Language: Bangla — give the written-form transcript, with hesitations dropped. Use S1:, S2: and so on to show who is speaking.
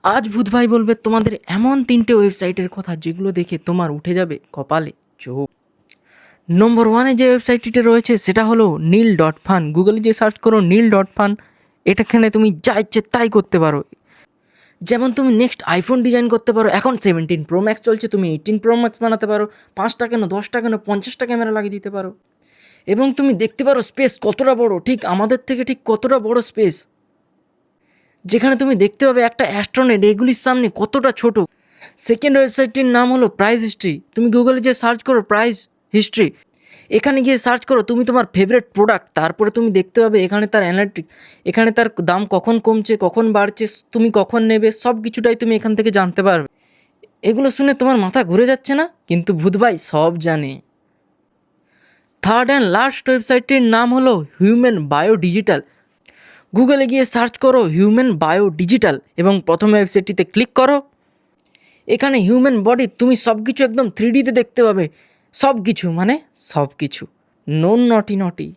S1: আজ ভূত ভাই বলবে তোমাদের এমন 3টে ওয়েবসাইটের কথা যেগুলো দেখে তোমার উঠে যাবে কপালে চোখ। নম্বর 1-এ যে ওয়েবসাইটটিতে রয়েছে সেটা হলো নীল.ফান। গুগলে যে সার্চ করো নীল.ফান, এটাখানে তুমি যা ইচ্ছে তাই করতে পারো। যেমন তুমি নেক্সট আইফোন ডিজাইন করতে পারো, এখন 17 প্রো ম্যাক্স চলছে, তুমি 18 প্রো ম্যাক্স বানাতে পারো, 5টা কেন 10টা কেন 50টা ক্যামেরা লাগিয়ে দিতে পারো। এবং তুমি দেখতে পারো স্পেস কতটা বড়, ঠিক আমাদের থেকে ঠিক কতটা বড় স্পেস, যেখানে তুমি দেখতে পাবে একটা অ্যাস্ট্রোনেট এগুলির সামনে কতটা ছোট। সেকেন্ড ওয়েবসাইটটির নাম হলো প্রাইস হিস্ট্রি। তুমি গুগলে যে সার্চ করো প্রাইস হিস্ট্রি, এখানে গিয়ে সার্চ করো তুমি তোমার ফেভারিট প্রোডাক্ট, তারপরে তুমি দেখতে পাবে এখানে তার অ্যানালিটিক্স, এখানে তার দাম কখন কমছে কখন বাড়ছে, তুমি কখন নেবে, সব কিছুটাই তুমি এখান থেকে জানতে পারবে। এগুলো শুনে তোমার মাথা ঘুরে যাচ্ছে না? কিন্তু ভূত ভাই সব জানে। থার্ড অ্যান্ড লাস্ট ওয়েবসাইটটির নাম হলো হিউম্যান বায়ো ডিজিটাল। গুগলে গিয়ে সার্চ করো হিউম্যান বায়ো ডিজিটাল এবং প্রথম ওয়েবসাইটটিতে ক্লিক করো। এখানে হিউম্যান বডি তুমি সব কিছু একদম 3Dতে দেখতে পাবে, সব কিছু মানে সব কিছু, নো নটি নটি।